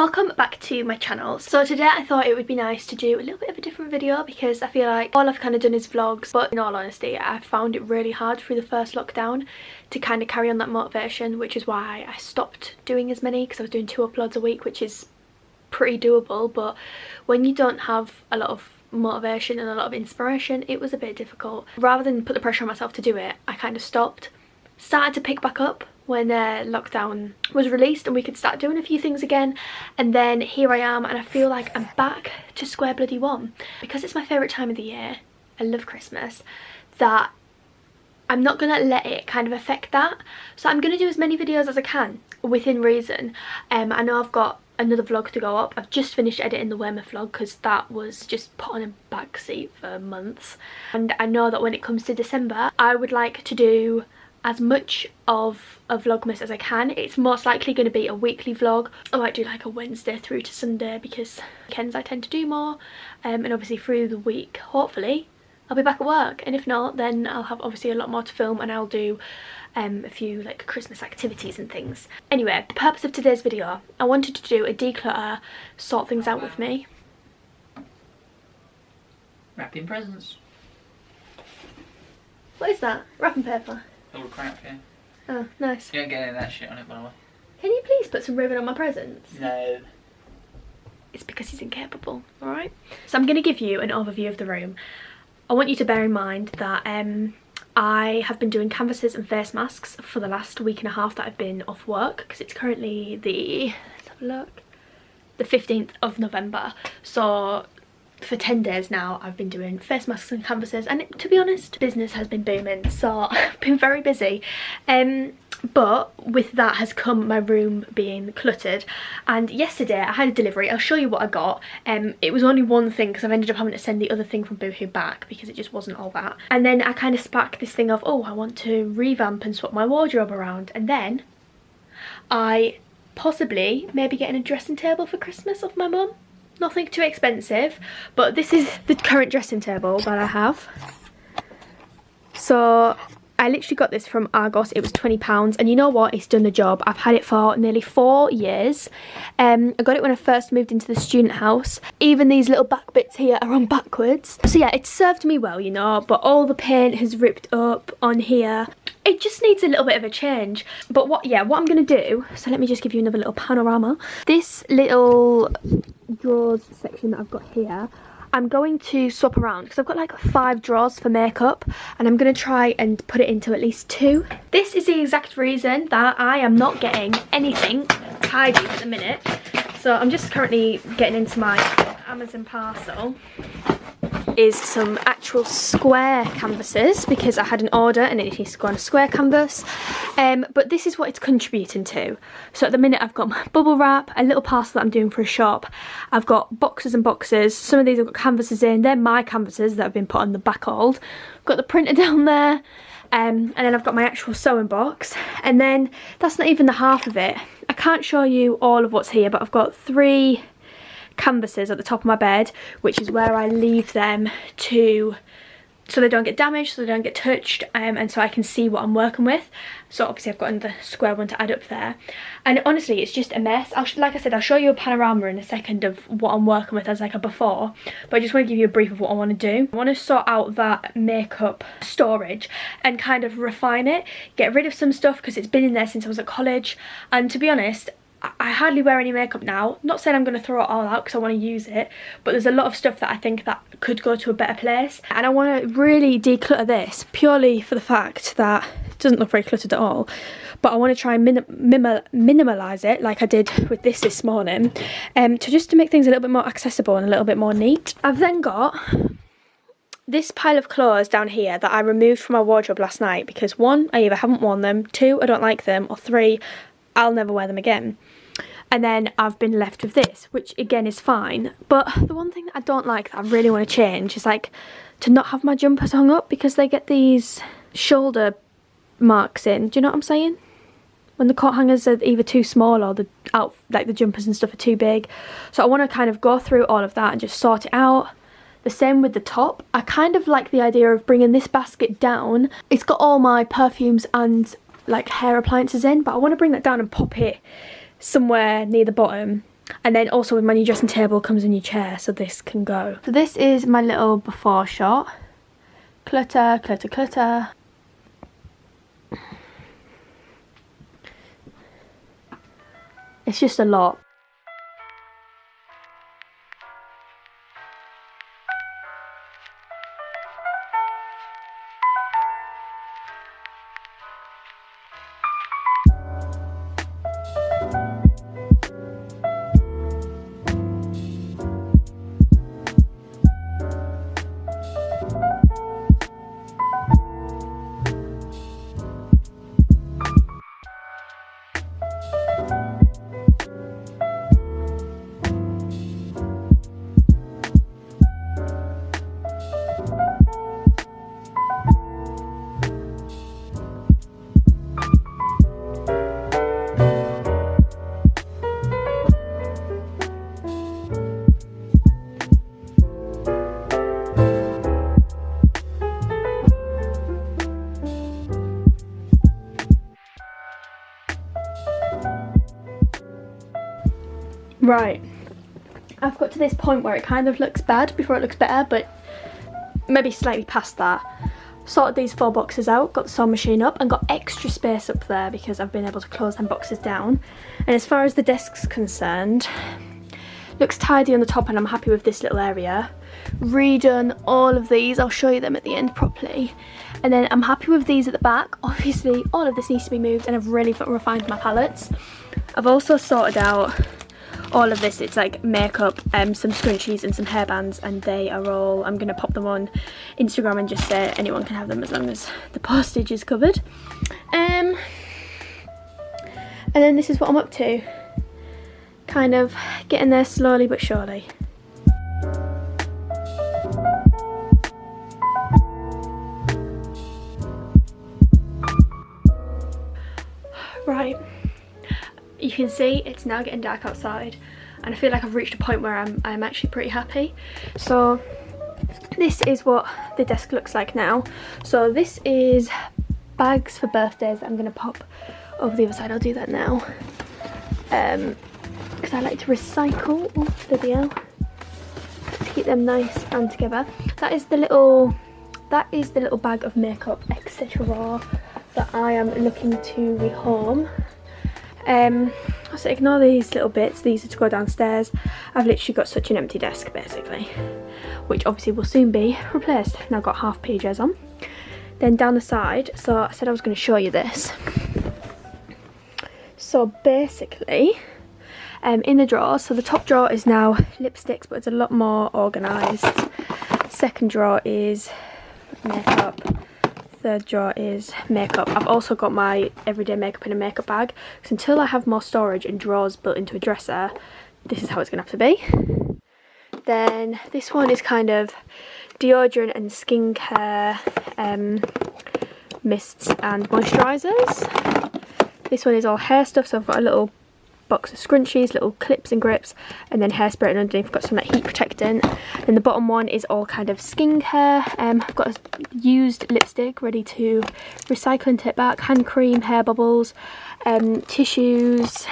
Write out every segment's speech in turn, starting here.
welcome back to my channel. So today I thought it would be nice to do a little bit of a different video because I feel like all I've kind of done is vlogs, but in all honesty I found it really hard through the first lockdown to kind of carry on that motivation, which is why I stopped doing as many, because I was doing 2 uploads a week, which is pretty doable, but when you don't have a lot of motivation and a lot of inspiration, it was a bit difficult. Rather than put the pressure on myself to do it, I kind of stopped. Started to pick back up when lockdown was released and we could start doing a few things again, and then here I am and I feel like I'm back to square bloody one. Because it's my favourite time of the year, I love Christmas, that I'm not gonna let it kind of affect that. So I'm gonna do as many videos as I can within reason. I know I've got another vlog to go up. I've just finished editing the Weymouth vlog because that was just put on a back seat for months, and I know that when it comes to December I would like to do as much of a vlogmas as I can. It's most likely going to be a weekly vlog. I might do like a Wednesday through to Sunday because weekends I tend to do more, and obviously through the week hopefully I'll be back at work, and if not then I'll have obviously a lot more to film and I'll do a few like Christmas activities and things. Anyway, the purpose of today's video, I wanted to do a declutter, sort things out with me. Wrapping presents. What is that? Wrapping paper? All crap, yeah. Oh, nice. You don't get any of that shit on it, by the way. Can you please put some ribbon on my presents? No. It's because he's incapable, alright? So I'm going to give you an overview of the room. I want you to bear in mind that I have been doing canvases and face masks for the last week and a half that I've been off work, because it's currently the, let's have a look, the 15th of November. So for 10 days now I've been doing face masks and canvases, and to be honest, business has been booming, so I've been very busy. But with that has come my room being cluttered, and yesterday I had a delivery. I'll show you what I got. It was only one thing because I've ended up having to send the other thing from Boohoo back because it just wasn't all that. And then I kind of sparked this thing of, oh, I want to revamp and swap my wardrobe around, and then I possibly maybe getting a dressing table for Christmas off my mum. Nothing too expensive, but this is the current dressing table that I have. So I literally got this from Argos. It was £20, and you know what, it's done the job. I've had it for nearly 4 years. I got it when I first moved into the student house. Even these little back bits here are on backwards. So yeah, it's served me well, you know, but all the paint has ripped up on here. It just needs a little bit of a change. But what I'm gonna do, so let me just give you another little panorama. This little drawers section that I've got here, I'm going to swap around because I've got like 5 drawers for makeup, and I'm going to try and put it into at least 2. This is the exact reason that I am not getting anything tidy at the minute. So I'm just currently getting into my Amazon parcel is some actual square canvases because I had an order and it needs to go on a square canvas. But this is what it's contributing to. So at the minute I've got my bubble wrap, a little parcel that I'm doing for a shop. I've got boxes and boxes. Some of these have got canvases in. They're my canvases that have been put on the back hold. I've got the printer down there. And then I've got my actual sewing box. And then that's not even the half of it. I can't show you all of what's here, but I've got 3 canvases at the top of my bed, which is where I leave them to, so they don't get damaged, so they don't get touched, and so I can see what I'm working with. So obviously I've got another square one to add up there, and honestly it's just a mess. Like I said, I'll show you a panorama in a second of what I'm working with as like a before, but I just want to give you a brief of what I want to do. I want to sort out that makeup storage and kind of refine it, get rid of some stuff because it's been in there since I was at college, and to be honest, I hardly wear any makeup now. Not saying I'm going to throw it all out because I want to use it, but there's a lot of stuff that I think that could go to a better place, and I want to really declutter this purely for the fact that it doesn't look very cluttered at all, but I want to try and minimalise it like I did with this morning, to make things a little bit more accessible and a little bit more neat. I've then got this pile of clothes down here that I removed from my wardrobe last night because 1, I either haven't worn them, 2, I don't like them, or 3, I'll never wear them again. And then I've been left with this, which again is fine, but the one thing that I don't like that I really want to change is like to not have my jumpers hung up because they get these shoulder marks in. Do you know what I'm saying? When the coat hangers are either too small or the jumpers and stuff are too big. So I want to kind of go through all of that and just sort it out. The same with the top. I kind of like the idea of bringing this basket down. It's got all my perfumes and like hair appliances in, but I want to bring that down and pop it somewhere near the bottom And then also with my new dressing table comes a new chair, so this can go. So this is my little before shot. Clutter, clutter, clutter. It's just a lot. Right, I've got to this point where it kind of looks bad before it looks better, but maybe slightly past that. Sorted these 4 boxes out, got the sewing machine up and got extra space up there because I've been able to close them boxes down. And as far as the desk's concerned, looks tidy on the top and I'm happy with this little area. Redone all of these, I'll show you them at the end properly. And then I'm happy with these at the back. Obviously all of this needs to be moved and I've really refined my palettes. I've also sorted out all of this. It's like makeup, some scrunchies and some hairbands, and they are all, I'm gonna pop them on Instagram and just say anyone can have them as long as the postage is covered. And then this is what I'm up to, kind of getting there slowly but surely. Right, you can see it's now getting dark outside and I feel like I've reached a point where I'm actually pretty happy. So this is what the desk looks like now. So this is bags for birthdays that I'm going to pop over the other side. I'll do that now because I like to recycle video to keep them nice and together. That is the little bag of makeup etc. that I am looking to rehome. So ignore these little bits, these are to go downstairs. I've literally got such an empty desk basically, which obviously will soon be replaced. Now I've got half PJs on. Then down the side, so I said I was going to show you this. So basically, in the drawers, so the top drawer is now lipsticks, but it's a lot more organised. Second drawer is makeup. Third drawer is makeup. I've also got my everyday makeup in a makeup bag, because until I have more storage and drawers built into a dresser, this is how it's going to have to be. Then this one is kind of deodorant and skincare, mists and moisturisers. This one is all hair stuff, so I've got a little box of scrunchies, little clips and grips, and then hairspray, and underneath I've got some like heat protectant. And the bottom one is all kind of skincare. I've got a used lipstick ready to recycle and take back, hand cream, hair bubbles, tissues,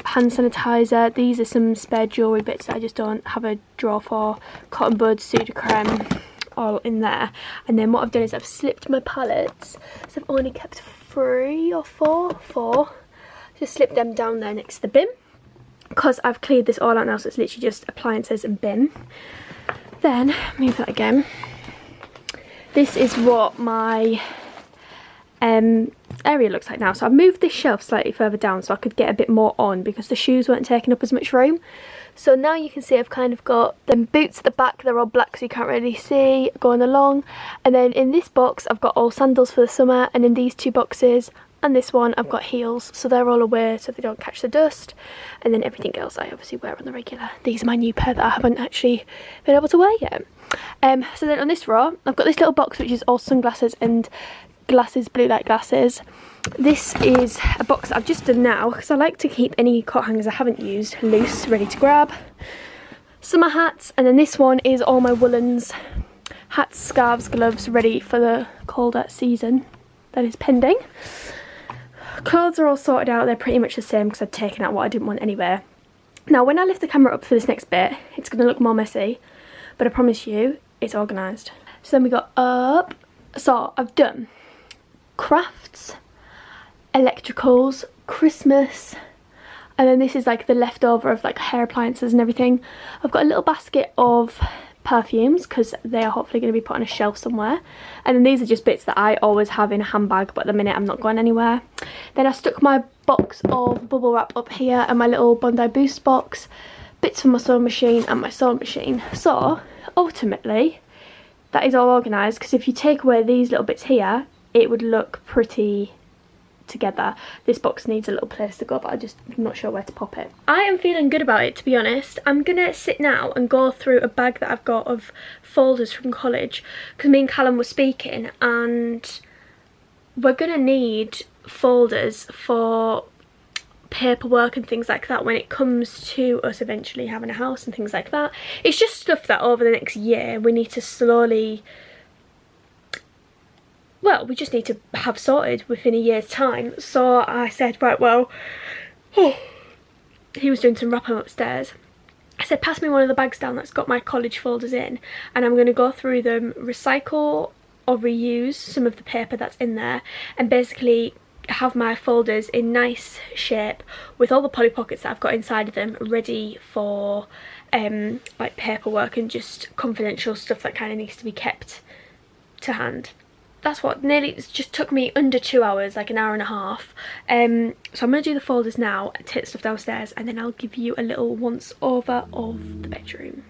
hand sanitizer. These are some spare jewellery bits that I just don't have a drawer for, cotton buds, Sudocreme, all in there. And then what I've done is I've slipped my palettes, so I've only kept 3 or 4. Just slip them down there next to the bin, because I've cleared this all out now, so it's literally just appliances and bin. Then move that again. This is what my area looks like now. So I've moved this shelf slightly further down so I could get a bit more on, because the shoes weren't taking up as much room. So now you can see I've kind of got them boots at the back. They're all black so you can't really see going along. And then in this box I've got all sandals for the summer, and in these 2 boxes and this one I've got heels, so they're all away so they don't catch the dust. And then everything else I obviously wear on the regular. These are my new pair that I haven't actually been able to wear yet. So then on this row I've got this little box which is all sunglasses and glasses, blue light glasses. This is a box that I've just done now because I like to keep any coat hangers I haven't used loose, ready to grab. Summer hats, and then this one is all my woolens, hats, scarves, gloves, ready for the colder season that is pending. Clothes are all sorted out, they're pretty much the same because I've taken out what I didn't want anyway. Now when I lift the camera up for this next bit, it's going to look more messy, but I promise you it's organised. So then we got up. So I've done crafts, electricals, Christmas, and then this is like the leftover of like hair appliances and everything. I've got a little basket of perfumes because they are hopefully going to be put on a shelf somewhere, and then these are just bits that I always have in a handbag, but at the minute I'm not going anywhere. Then I stuck my box of bubble wrap up here and my little Bondi Boost box, bits from my sewing machine and my sewing machine. So ultimately that is all organised, because if you take away these little bits here it would look pretty together. This box needs a little place to go, but I'm not sure where to pop it. I am feeling good about it, to be honest. I'm gonna sit now and go through a bag that I've got of folders from college, because me and Callum were speaking and we're gonna need folders for paperwork and things like that when it comes to us eventually having a house and things like that. It's just stuff that over the next year we need to slowly, well, we just need to have sorted within a year's time. So I said, right, well, he was doing some wrapping upstairs. I said, pass me one of the bags down that's got my college folders in, and I'm going to go through them, recycle or reuse some of the paper that's in there, and basically have my folders in nice shape with all the Polly Pockets that I've got inside of them ready for like paperwork and just confidential stuff that kind of needs to be kept to hand. That's what it just took me under 2 hours, like an hour and a half. So I'm going to do the folders now, take the stuff downstairs, and then I'll give you a little once over of the bedroom.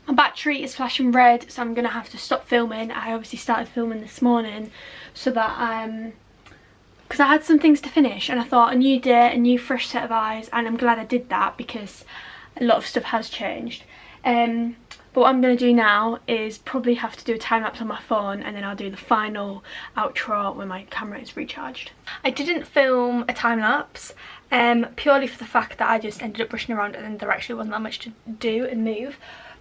Battery is flashing red, so I'm gonna have to stop filming. I obviously started filming this morning so that because I had some things to finish, and I thought a new day, a new fresh set of eyes, and I'm glad I did that because a lot of stuff has changed. But what I'm going to do now is probably have to do a time lapse on my phone, and then I'll do the final outro when my camera is recharged. I didn't film a time lapse purely for the fact that I just ended up rushing around and there actually wasn't that much to do and move.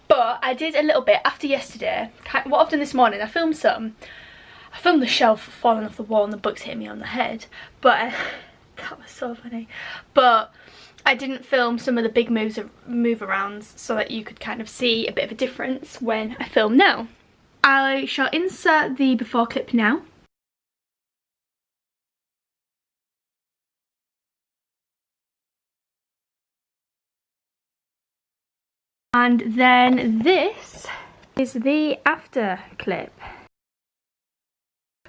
But I did a little bit after yesterday. What I've done this morning, I filmed the shelf falling off the wall and the books hitting me on the head. But that was so funny. But I didn't film some of the big move-arounds so that you could kind of see a bit of a difference when I film now. I shall insert the before clip now. And then this is the after clip.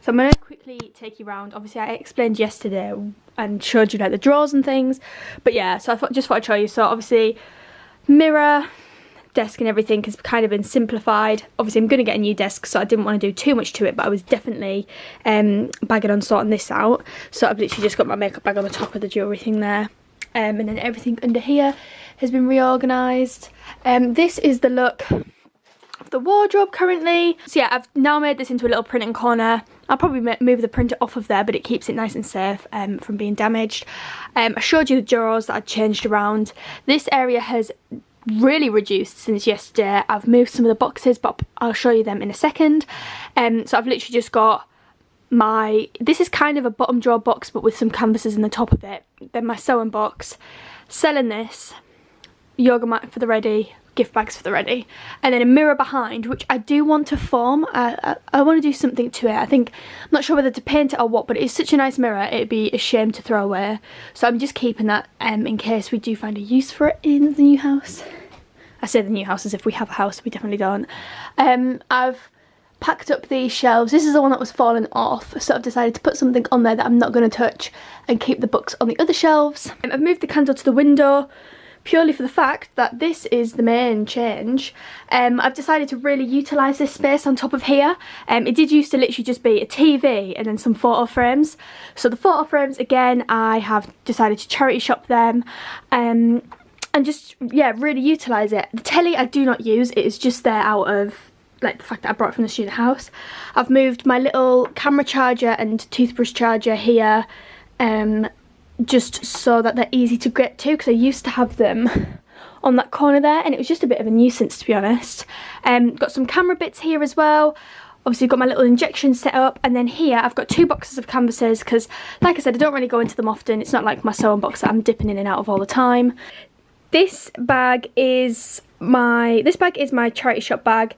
So I'm going to quickly take you around. Obviously I explained yesterday and showed you like the drawers and things. But yeah, so just thought I'd show you. So obviously mirror, desk and everything has kind of been simplified. Obviously I'm going to get a new desk, so I didn't want to do too much to it, but I was definitely bagging on sorting this out. So I've literally just got my makeup bag on the top of the jewellery thing there. And then everything under here has been reorganised. This is the look of the wardrobe currently. So yeah, I've now made this into a little printing corner. I'll probably move the printer off of there, but it keeps it nice and safe from being damaged. I showed you the drawers that I'd changed around. This area has really reduced since yesterday. I've moved some of the boxes, but I'll show you them in a second. So I've literally just got this is kind of a bottom drawer box but with some canvases in the top of it. Then my sewing box, selling this, yoga mat for the ready, gift bags for the ready, and then a mirror behind, which I do want to form. I want to do something to it. I'm not sure whether to paint it or what, but it's such a nice mirror, it'd be a shame to throw away. So I'm just keeping that in case we do find a use for it in the new house. I say the new house as if we have a house, we definitely don't. I've packed up these shelves. This is the one that was falling off, so I've decided to put something on there that I'm not going to touch and keep the books on the other shelves. I've moved the candle to the window purely for the fact that this is the main change. I've decided to really utilise this space on top of here. It did used to literally just be a TV and then some photo frames. So the photo frames, again, I have decided to charity shop them. And just, yeah, really utilise it. The telly I do not use, it is just there out of like the fact that I brought it from the student house. I've moved my little camera charger and toothbrush charger here, just so that they're easy to get to, because I used to have them on that corner there and it was just a bit of a nuisance, to be honest. Got some camera bits here as well. Obviously got my little injection set up, and then here I've got 2 boxes of canvases because, like I said, I don't really go into them often. It's not like my sewing box that I'm dipping in and out of all the time. This bag is my charity shop bag.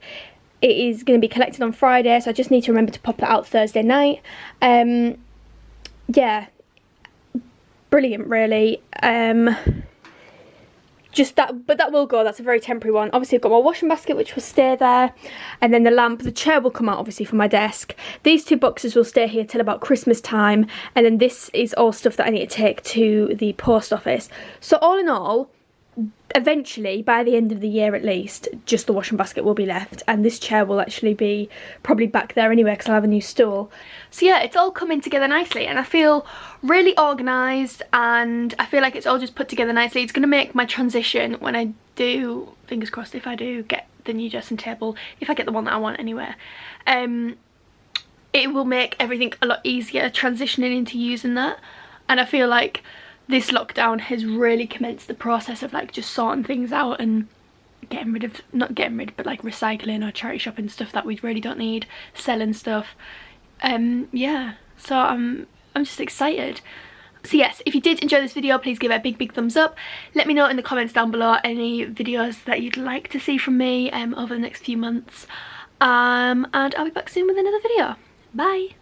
It is going to be collected on Friday, so I just need to remember to pop that out Thursday night. Yeah, brilliant, really. Just that, but that will go. That's a very temporary one. Obviously, I've got my washing basket, which will stay there, and then the lamp. The chair will come out, obviously, from my desk. These 2 boxes will stay here till about Christmas time, and then this is all stuff that I need to take to the post office. So all in all, eventually, by the end of the year at least, just the washing basket will be left, and this chair will actually be probably back there anyway because I'll have a new stool. So yeah, it's all coming together nicely and I feel really organised, and I feel like it's all just put together nicely. It's going to make my transition when I do, fingers crossed, if I do get the new dressing table, if I get the one that I want anyway, it will make everything a lot easier transitioning into using that. And I feel like this lockdown has really commenced the process of like just sorting things out and getting rid of, not getting rid, but like recycling or charity shopping stuff that we really don't need, selling stuff. Yeah, so I'm just excited. So yes, if you did enjoy this video, please give it a big thumbs up. Let me know in the comments down below any videos that you'd like to see from me over the next few months. And I'll be back soon with another video. Bye!